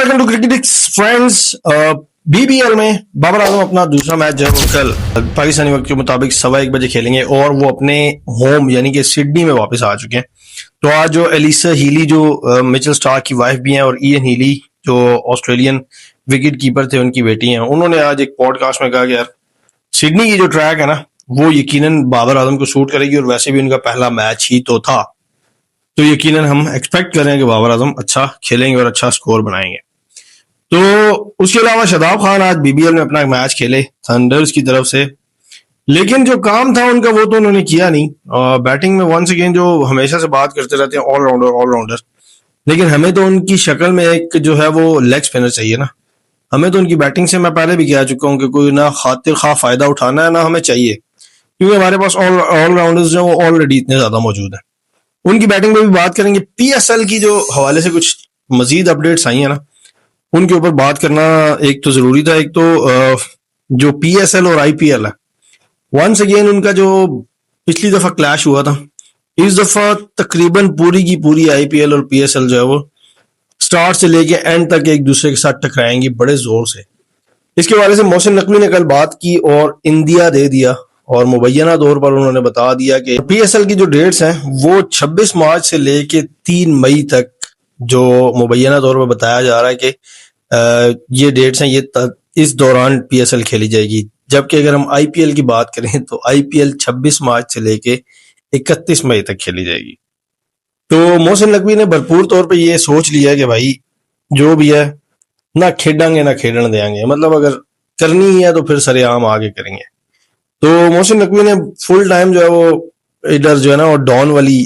Welcome to Cricketics friends. BBL में बाबर आजम अपना दूसरा मैच जो है वो कल पाकिस्तानी वक्त के मुताबिक 1:15 बजे खेलेंगे और वो अपने होम यानी कि सिडनी में वापस आ चुके हैं। तो आज जो एलिसा हीली जो मिचेल स्टार्क की वाइफ भी हैं और इयन हीली जो ऑस्ट्रेलियन विकेट कीपर थे उनकी बेटी हैं, उन्होंने आज एक पॉडकास्ट में कहा कि यार सिडनी की जो ट्रैक है ना वो यकीनन बाबर आजम को सूट करेगी और वैसे भी उनका पहला मैच ही तो था, तो यकीनन हम एक्सपेक्ट कर रहे हैं कि बाबर आजम अच्छा खेलेंगे और अच्छा स्कोर बनाएंगे। तो उसके अलावा शादाब खान आज बीबीएल में अपना मैच खेले थंडर्स की तरफ से, लेकिन जो काम था उनका वो तो उन्होंने किया नहीं। बैटिंग में वंस अगेन जो हमेशा से बात करते रहते हैं ऑलराउंडर, लेकिन हमें तो उनकी शक्ल में एक जो है वो लेग स्पिनर चाहिए ना। हमें तो उनकी बैटिंग से मैं पहले भी कह चुका हूँ कि कोई ना खातिर खा फायदा उठाना है ना हमें चाहिए, क्योंकि हमारे पास ऑलराउंडर्स जो वो ऑलरेडी इतने ज्यादा मौजूद हैं। उनकी बैटिंग में भी बात करेंगे। पीएसएल की जो हवाले से कुछ मजीद अपडेट्स आई है ना उनके ऊपर बात करना एक तो जरूरी था। एक तो जो पीएसएल और आईपीएल है, वंस अगेन उनका जो पिछली दफा क्लैश हुआ था, इस दफा तकरीबन पूरी की पूरी आईपीएल और पीएसएल जो है वो स्टार्ट से लेके एंड तक एक दूसरे के साथ टकराएंगी बड़े जोर से। इसके हवाले से मोहसिन नकवी ने कल बात की और इंडिया दे दिया और मुबैना तौर पर उन्होंने बता दिया कि पीएसएल की जो डेट्स हैं वो 26 मार्च से लेके 3 मई तक जो मुबैना तौर पर बताया जा रहा है कि ये डेट्स हैं, ये इस दौरान पीएसएल खेली जाएगी। जबकि अगर हम आईपीएल की बात करें तो आईपीएल 26 मार्च से लेके 31 मई तक खेली जाएगी। तो मोहसिन नकवी ने भरपूर तौर पे ये सोच लिया है कि भाई जो भी है ना खेडांगे ना खेडन देंगे, मतलब अगर करनी ही है तो फिर सरेआम आगे करेंगे। तो मोहसिन नकवी ने फुल टाइम जो है वो इधर जो है ना वो डॉन वाली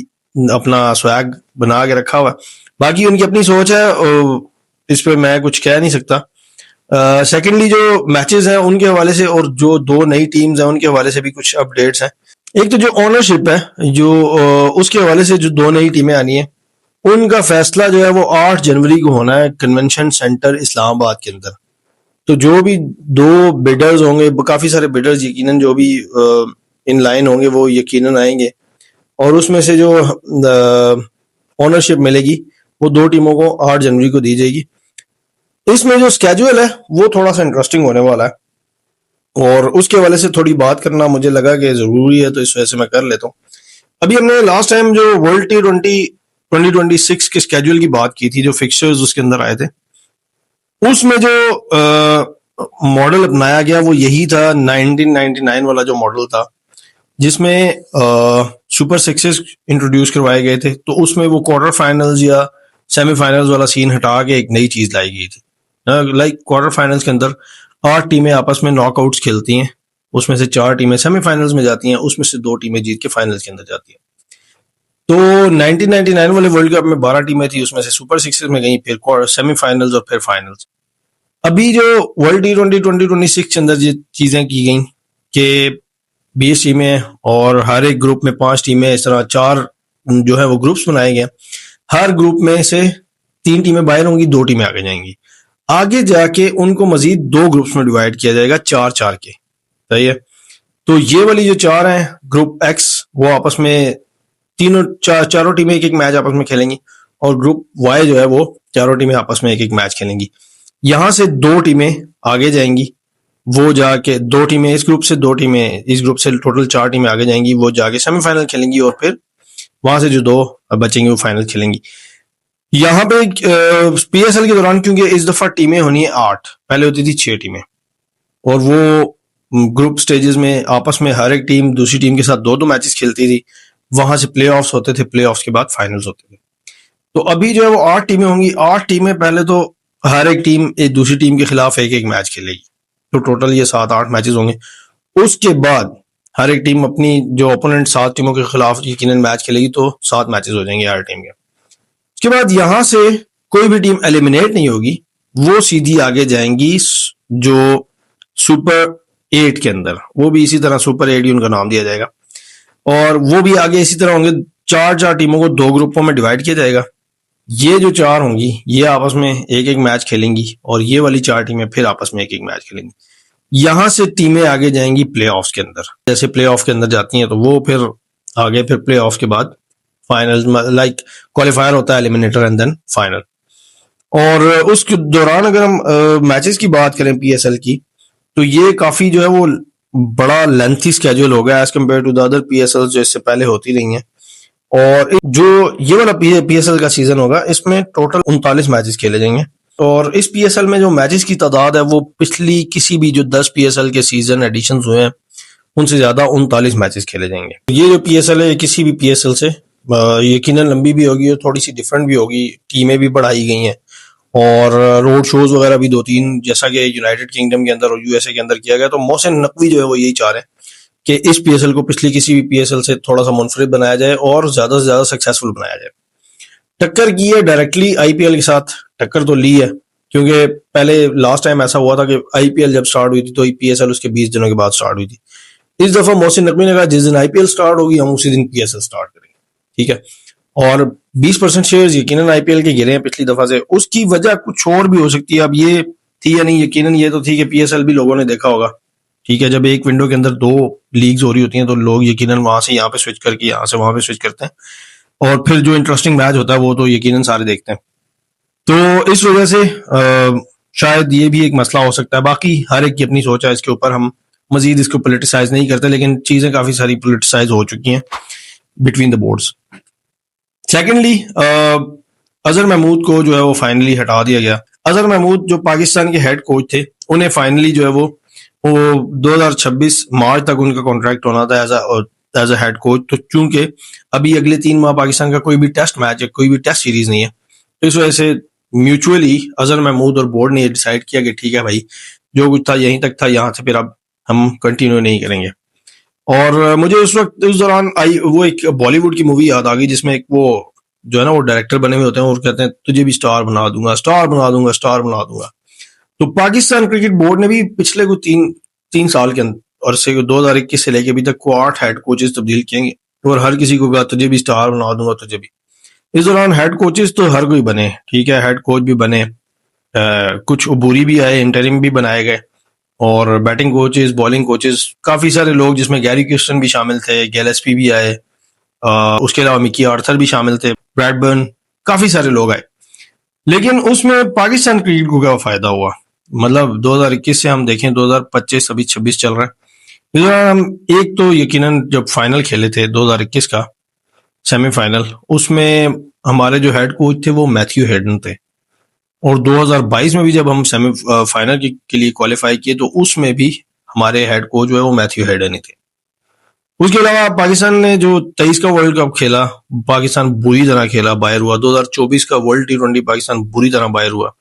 अपना स्वैग बना के रखा हुआ। बाकी उनकी अपनी सोच है, इस पे मैं कुछ कह नहीं सकता। सेकेंडली जो मैचेस हैं उनके हवाले से और जो दो नई टीम्स हैं उनके हवाले से भी कुछ अपडेट्स हैं। एक तो जो ओनरशिप है जो उसके हवाले से जो दो नई टीमें आनी है उनका फैसला जो है वो 8 जनवरी को होना है कन्वेंशन सेंटर इस्लामाबाद के अंदर। तो जो भी दो बिडर्स होंगे, काफी सारे बिडर्स यकीनन जो भी इन लाइन होंगे वो यकीनन आएंगे और उसमें से जो ओनरशिप मिलेगी वो दो टीमों को 8 जनवरी को दी जाएगी। इसमें जो स्केड्यूल है वो थोड़ा सा इंटरेस्टिंग होने वाला है और उसके हवाले से थोड़ी बात करना मुझे लगा कि जरूरी है, तो इस वजह से मैं कर लेता हूँ। अभी हमने लास्ट टाइम जो वर्ल्ड T20 2026 के स्केड्यूल की बात की थी, जो फिक्चर्स उसके अंदर आए थे, उसमें जो मॉडल अपनाया गया वो यही था 1999 वाला जो मॉडल था, जिसमें सुपर सिक्सेस इंट्रोड्यूस करवाए गए थे। तो उसमें वो क्वार्टर फाइनल्स या सेमीफाइनल्स वाला सीन हटा के एक नई चीज लाई गई थी। लाइक क्वार्टर फाइनल्स के अंदर 8 टीमें आपस में नॉकआउट्स खेलती हैं, उसमें से 4 टीमें सेमीफाइनल्स में जाती हैं, उसमें से 2 टीमें जीत के फाइनल्स के अंदर जाती हैं। तो 1999 वाले वर्ल्ड कप में 12 टीमें थी, उसमें से सुपर सिक्सेस में गई, फिर सेमीफाइनल्स और फिर फाइनल्स। अभी जो वर्ल्ड T20 2026 के अंदर ये चीजें की गई कि 20 टीमें और हर एक ग्रुप में 5 टीमें, इस तरह 4 जो है वो ग्रुप्स बनाए गए। हर ग्रुप में से 3 टीमें बाहर होंगी, 2 टीमें आगे जाएंगी। आगे जाके उनको मजीद 2 ग्रुप्स में डिवाइड किया जाएगा 4-4 के। सही है। तो ये वाली जो 4 हैं, ग्रुप एक्स, वो आपस में चारों टीमें एक एक मैच आपस में खेलेंगी और ग्रुप वाई जो है वो चारों टीमें आपस में एक एक मैच खेलेंगी। यहां से 2 टीमें आगे जाएंगी, वो जाके 2 टीमें इस ग्रुप से, 2 टीमें इस ग्रुप से, टोटल 4 टीमें आगे जाएंगी, वो जाके सेमीफाइनल खेलेंगी और फिर वहां से जो 2 बचेंगी वो फाइनल खेलेंगी। यहाँ पे पीएसएल के दौरान क्योंकि इस दफा टीमें होनी है 8, पहले होती थी 6 टीमें, और वो ग्रुप स्टेजेस में आपस में हर एक टीम दूसरी टीम के साथ 2-2 मैचेस खेलती थी, वहां से प्लेऑफ्स होते थे, प्लेऑफ्स के बाद फाइनल्स होते थे। तो अभी जो है वो 8 टीमें होंगी। 8 टीमें पहले तो हर एक टीम एक दूसरी टीम के खिलाफ एक एक मैच खेलेगी, तो टोटल ये 7-8 मैचेस होंगे। उसके बाद हर एक टीम अपनी जो ओपोनेंट 7 टीमों के खिलाफ यकीनन मैच खेलेगी, तो 7 मैचेस हो जाएंगे हर टीम के। उसके बाद यहां से कोई भी टीम एलिमिनेट नहीं होगी, वो सीधी आगे जाएंगी जो सुपर 8 के अंदर, वो भी इसी तरह सुपर 8 ही उनका नाम दिया जाएगा, और वो भी आगे इसी तरह होंगे। 4-4 टीमों को 2 ग्रुपों में डिवाइड किया जाएगा। ये जो 4 होंगी ये आपस में एक एक मैच खेलेंगी और ये वाली 4 टीमें फिर आपस में एक एक मैच खेलेंगी। यहां से टीमें आगे जाएंगी प्लेऑफ्स के अंदर। जैसे प्लेऑफ के अंदर जाती हैं तो वो फिर आगे फिर प्लेऑफ के बाद फाइनल, लाइक क्वालिफायर होता है, एलिमिनेटर एंड देन फाइनल। और उस दौरान अगर हम मैचेस की बात करें पीएसएल की, तो ये काफी जो है वो बड़ा लेंथी स्केड्यूल हो गया as compared to the other PSL जो इससे पहले होती रही हैं। और जो ये वाला पीएसएल का सीजन होगा, इसमें टोटल 39 मैचेस खेले जाएंगे। और इस पीएसएल में जो मैचेस की तादाद है वो पिछली किसी भी जो 10 पीएसएल के सीजन एडिशन हुए हैं उनसे ज्यादा 39 मैचेस खेले जाएंगे। ये जो पीएसएल है किसी भी पीएसएल से यकीनन लंबी भी होगी और थोड़ी सी डिफरेंट भी होगी, टीमें भी बढ़ाई गई हैं और रोड शोज वगैरह भी 2-3 जैसा कि यूनाइटेड किंगडम के अंदर और यूएसए के अंदर किया गया। तो मोहसिन नकवी जो है वो यही चाह रहे हैं कि इस पीएसएल को पिछली किसी भी पीएसएल से थोड़ा सा मुनफरिद बनाया जाए और ज्यादा से ज्यादा सक्सेसफुल बनाया जाए। टक्कर की है डायरेक्टली आईपीएल के साथ, टक्कर तो ली है, क्योंकि पहले लास्ट टाइम ऐसा हुआ था कि आईपीएल जब स्टार्ट हुई थी तो पीएसएल उसके 20 दिनों के बाद स्टार्ट हुई थी। इस दफा मोहसिन नकवी ने कहा जिस दिन आईपीएल स्टार्ट होगी हम उसी दिन पीएसएल स्टार्ट करेंगे, ठीक है। और 20% शेयर्स यकीनन आईपीएल के गिरे हैं पिछली दफा से। उसकी वजह कुछ और भी हो सकती है, अब ये थी या नहीं, यकीनन ये तो थी कि पीएसएल भी लोगों ने देखा होगा, ठीक है। जब एक विंडो के अंदर 2 लीग्स हो रही होती हैं तो लोग यकीनन वहां से यहाँ पे स्विच करके यहाँ से वहां पे स्विच करते हैं और फिर जो इंटरेस्टिंग मैच होता है वो तो यकीनन सारे देखते हैं। तो इस वजह से शायद ये भी एक मसला हो सकता है। बाकी हर एक की अपनी सोच है इसके ऊपर, हम मजीद इसको पोलिटिसाइज नहीं करते, लेकिन चीजें काफी सारी पोलिटिसाइज हो चुकी हैं between the boards. Secondly, Azhar Mahmood को जो है वो फाइनली हटा दिया गया। अजहर महमूद जो पाकिस्तान के हेड कोच थे, उन्हें फाइनली जो है वो 2026 मार्च तक उनका कॉन्ट्रैक्ट होना था एज अ हेड कोच। तो चूंकि अभी अगले 3 माह पाकिस्तान का कोई भी टेस्ट मैच है, कोई भी टेस्ट सीरीज नहीं है, तो इस वजह से म्यूचुअली अजहर महमूद और बोर्ड ने डिसाइड किया कि ठीक है भाई, जो कुछ था यहीं तक था, यहाँ से फिर अब हम कंटिन्यू नहीं करेंगे। और मुझे उस वक्त उस दौरान आई वो एक बॉलीवुड की मूवी याद आ गई जिसमें एक वो जो है ना वो डायरेक्टर बने हुए होते हैं और कहते हैं तुझे भी स्टार बना दूंगा, स्टार बना दूंगा, स्टार बना दूंगा। तो पाकिस्तान क्रिकेट बोर्ड ने भी पिछले को तीन साल के अंदर और से 2021 से लेके अभी तक को 8 हेड कोचेस तब्दील किए और हर किसी को कहा तुझे भी स्टार बना दूंगा, तुझे भी। इस दौरान हेड कोचेस तो हर कोई बने, ठीक है, हेड कोच भी बने, कुछ अबूरी भी आए, इंटरिम भी बनाए गए और बैटिंग कोचेस, बॉलिंग कोचेस, काफी सारे लोग जिसमें गैरी क्रिस्टन भी शामिल थे, गिलेस्पी भी आए, उसके अलावा मिकी आर्थर भी शामिल थे, ब्रैडबर्न, काफी सारे लोग आए। लेकिन उसमें पाकिस्तान क्रिकेट को क्या फायदा हुआ? मतलब 2021 से हम देखें 2025 अभी 26 चल रहा है, इस दौरान हम एक तो यकीनन जब फाइनल खेले थे 2021 का सेमीफाइनल, उसमें हमारे जो हेड कोच थे वो मैथ्यू हेडन थे। और 2022 में भी जब हम सेमी फाइनल के लिए क्वालिफाई किए तो उसमें भी हमारे हेड कोच जो है वो मैथ्यू हेडन ही थे। उसके अलावा पाकिस्तान ने जो 23 का वर्ल्ड कप खेला, पाकिस्तान बुरी तरह खेला, बाहर हुआ। 2024 का वर्ल्ड टी20 पाकिस्तान बुरी तरह बाहर हुआ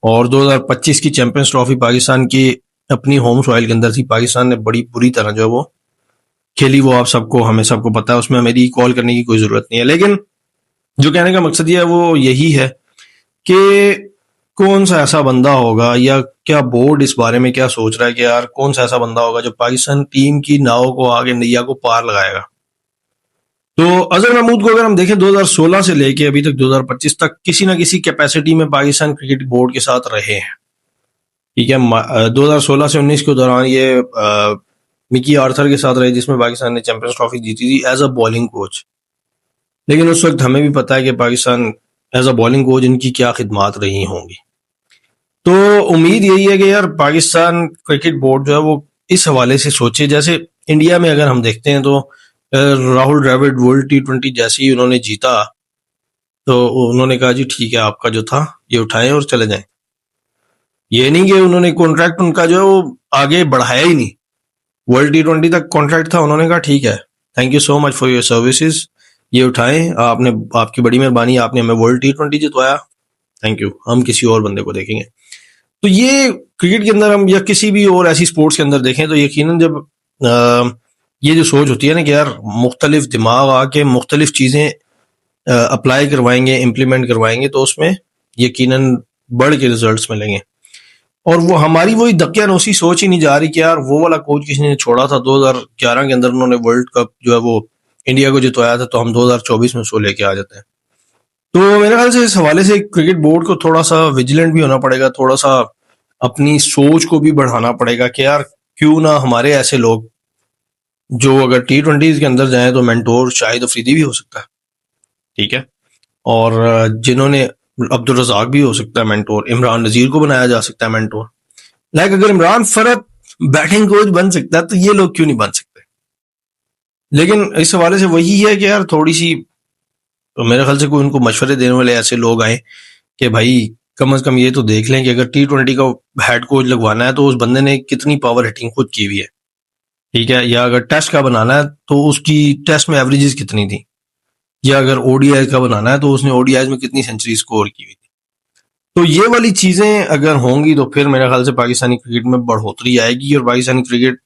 और 2025 की चैंपियंस ट्रॉफी पाकिस्तान की अपनी होम सॉइल के अंदर थी, पाकिस्तान ने बड़ी बुरी तरह जो है वो खेली। वो आप सबको, हमें सबको पता है, उसमें मेरी कॉल करने की कोई जरूरत नहीं है। लेकिन जो कहने का मकसद ये है वो यही है कि कौन सा ऐसा बंदा होगा या क्या बोर्ड इस बारे में क्या सोच रहा है कि यार कौन सा ऐसा बंदा होगा जो पाकिस्तान टीम की नाव को आगे नैया को पार लगाएगा। तो अजहर महमूद को अगर हम देखें 2016 से लेके अभी तक 2025 तक किसी ना किसी कैपेसिटी में पाकिस्तान क्रिकेट बोर्ड के साथ रहे हैं, ठीक है। 2016 से 19 के दौरान ये मिकी आर्थर के साथ रहे जिसमें पाकिस्तान ने चैंपियंस ट्रॉफी जीती थी एज अ बॉलिंग कोच। लेकिन उस वक्त हमें भी पता है कि Pakistan as a bowling coach इनकी क्या खिदमात रही होंगी। तो उम्मीद यही है कि यार पाकिस्तान क्रिकेट बोर्ड जो है वो इस हवाले से सोचे, जैसे इंडिया में अगर हम देखते हैं तो राहुल द्रविड़ वर्ल्ड टी20 जैसे ही उन्होंने जीता तो उन्होंने कहा जी ठीक है, आपका जो था ये उठाएं और चले जाएं। ये नहीं कि उन्होंने कॉन्ट्रैक्ट उनका जो है वो आगे बढ़ाया ही नहीं, वर्ल्ड टी20 तक कॉन्ट्रैक्ट था, उन्होंने कहा ठीक है, thank you so much for your services, ये उठाएं, आपने, आपकी बड़ी मेहरबानी, आपने हमें वर्ल्ड टी20 जितवाया, थैंक यू, हम किसी और बंदे को देखेंगे। तो ये क्रिकेट के अंदर हम या किसी भी और ऐसी स्पोर्ट्स के अंदर देखें तो यकीनन जब ये जो सोच होती है ना कि यार मुख्तलिफ दिमाग आके मुख्तलिफ चीज़ें अप्लाई करवाएंगे, इम्प्लीमेंट करवाएंगे, तो उसमें यकीनन बढ़ के रिजल्ट्स मिलेंगे। और वो हमारी वही दकियानूसी सोच ही नहीं जा रही कि यार वो वाला कोच किसी ने छोड़ा था 2011 के अंदर, उन्होंने वर्ल्ड कप जो है वो इंडिया को जितवाया था, तो हम 2024 में उसको लेके आ जाते हैं। तो मेरे ख्याल से इस हवाले से क्रिकेट बोर्ड को थोड़ा सा विजिलेंट भी होना पड़ेगा, थोड़ा सा अपनी सोच को भी बढ़ाना पड़ेगा कि यार क्यों ना हमारे ऐसे लोग जो अगर टी20 के अंदर जाएं तो मेंटोर शाहिद अफरीदी भी हो सकता है, ठीक है, और जिन्होंने अब्दुल रज़ाक भी हो सकता है मेंटोर, इमरान नज़ीर को बनाया जा सकता है मेंटोर। लाइक अगर इमरान फरत बैटिंग कोच बन सकता है तो ये लोग क्यों नहीं बन सकते? लेकिन इस हवाले से वही है कि यार थोड़ी सी, तो मेरे ख्याल से कोई उनको मशवरे देने वाले ऐसे लोग आए कि भाई कम से कम ये तो देख लें कि अगर T20 का हेड कोच लगवाना है तो उस बंदे ने कितनी पावर हिटिंग खुद की हुई है, ठीक है, या अगर टेस्ट का बनाना है तो उसकी टेस्ट में एवरेजेस कितनी थी, या अगर ओडीआई का बनाना है तो उसने ओडीआई में कितनी सेंचुरी स्कोर की हुई थी। तो ये वाली चीजें अगर होंगी तो फिर मेरे ख्याल से पाकिस्तानी क्रिकेट में बढ़ोतरी आएगी और पाकिस्तानी क्रिकेट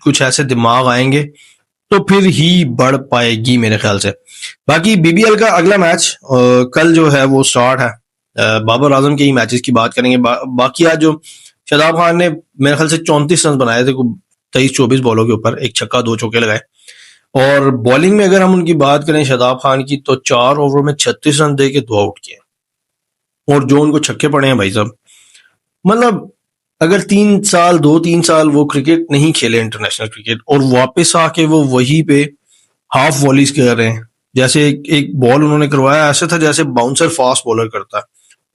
कुछ ऐसे दिमाग आएंगे तो फिर ही बढ़ पाएगी मेरे ख्याल से। बाकी बीबीएल का अगला मैच कल जो है वो स्टार्ट है। बाबर आजम के ही मैचेस की बात करेंगे। बाकी आज जो शादाब खान ने मेरे ख्याल से 34 रन बनाए थे 23-24 बॉलों के ऊपर, एक छक्का 2 चौके लगाए। और बॉलिंग में अगर हम उनकी बात करें शादाब खान की, तो 4 ओवर में 36 रन दे के 2 आउट किए। और जो उनको छक्के पड़े हैं भाई साहब, मतलब अगर 2-3 साल वो क्रिकेट नहीं खेले इंटरनेशनल क्रिकेट और वापस आके वो वहीं पे हाफ वॉलीज कर रहे हैं, जैसे एक बॉल उन्होंने करवाया ऐसे था जैसे बाउंसर फास्ट बॉलर करता है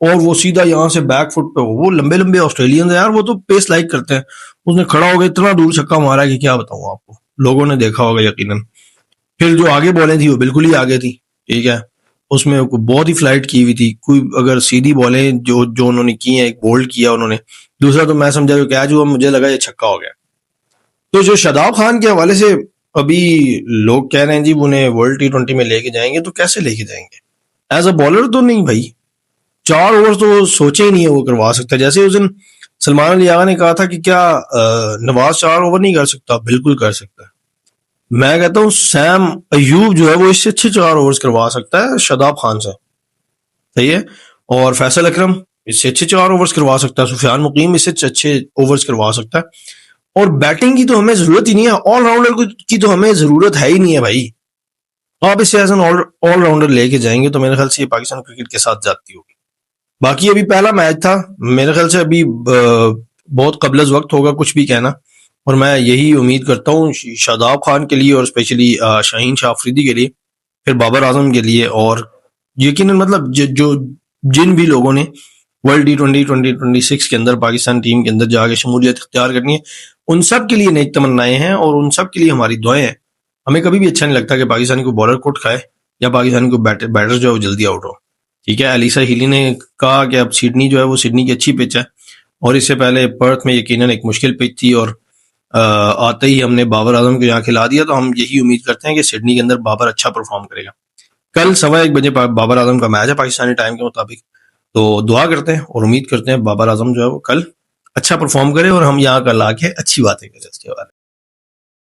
और वो सीधा यहाँ से बैक फुट पे, वो लंबे लंबे ऑस्ट्रेलियन है यार, वो तो पेस लाइक करते हैं। उसने खड़ा हो गया इतना दूर छक्का मारा कि क्या बताऊं आपको, लोगों ने देखा होगा यकीनन। फिर जो आगे बॉलें थी वो बिल्कुल ही आगे थी, ठीक है, उसमें बहुत ही फ्लाइट की हुई थी। कोई अगर सीधी बॉलें जो जो उन्होंने की हैं, एक बोल्ड किया उन्होंने, दूसरा तो मैं समझा जो कैच हुआ मुझे लगा ये छक्का हो गया। तो जो शादाब खान के हवाले से अभी लोग कह रहे हैं जी उन्हें वर्ल्ड T20 में लेके जाएंगे, तो कैसे लेके जाएंगे? एज अ बॉलर तो नहीं भाई, 4 ओवर तो सोचे ही नहीं है वो करवा सकता। जैसे उस दिन सलमान अली आगा ने कहा था कि क्या नवाज 4 ओवर नहीं कर सकता? बिल्कुल कर सकता है। मैं कहता हूँ सैम अयूब जो है वो इससे अच्छे 4 ओवर्स करवा सकता है शादाब खान से, सही है। और फैसल अकरम इससे अच्छे 4 ओवर्स करवा सकता है, सुफियान मुकीम इससे अच्छे ओवर्स करवा सकता है। और बैटिंग की तो हमें जरूरत ही नहीं है, ऑलराउंडर की तो हमें जरूरत है ही नहीं है भाई। आप इसे एज एन ऑलराउंडर लेके जाएंगे तो मेरे ख्याल से ये पाकिस्तान क्रिकेट के साथ जाती होगी। बाकी अभी पहला मैच था, मेरे ख्याल से अभी बहुत कबल वक्त होगा कुछ भी कहना, और मैं यही उम्मीद करता हूँ शादाब खान के लिए और स्पेशली शाहीन शाह अफरीदी के लिए, फिर बाबर आजम के लिए, और यकीनन मतलब जो जिन भी लोगों ने वर्ल्ड T20 2026 के अंदर पाकिस्तान टीम के अंदर जाके शमूलियत इख्तियार करनी है, उन सब के लिए नेक तमन्नाएं हैं और उन सब के लिए हमारी दुआएं हैं। हमें कभी भी अच्छा नहीं लगता कि पाकिस्तानी को बॉलर कुट खाए या पाकिस्तानी को बैटर जो है वो जल्दी आउट हो, ठीक है। एलिसा हीली ने कहा कि अब सिडनी जो है वो सिडनी की अच्छी पिच है, और इससे पहले पर्थ में यकीनन एक मुश्किल पिच थी, और आते ही हमने बाबर आजम को यहाँ खिला दिया। तो हम यही उम्मीद करते हैं कि सिडनी के अंदर बाबर अच्छा परफॉर्म करेगा। कल 1:15 बजे बाबर आजम का मैच है पाकिस्तानी टाइम के मुताबिक, तो दुआ करते हैं और उम्मीद करते हैं बाबर आजम जो है वो कल अच्छा परफॉर्म करे और हम यहाँ कल आके अच्छी बातें करें इसके बारे में।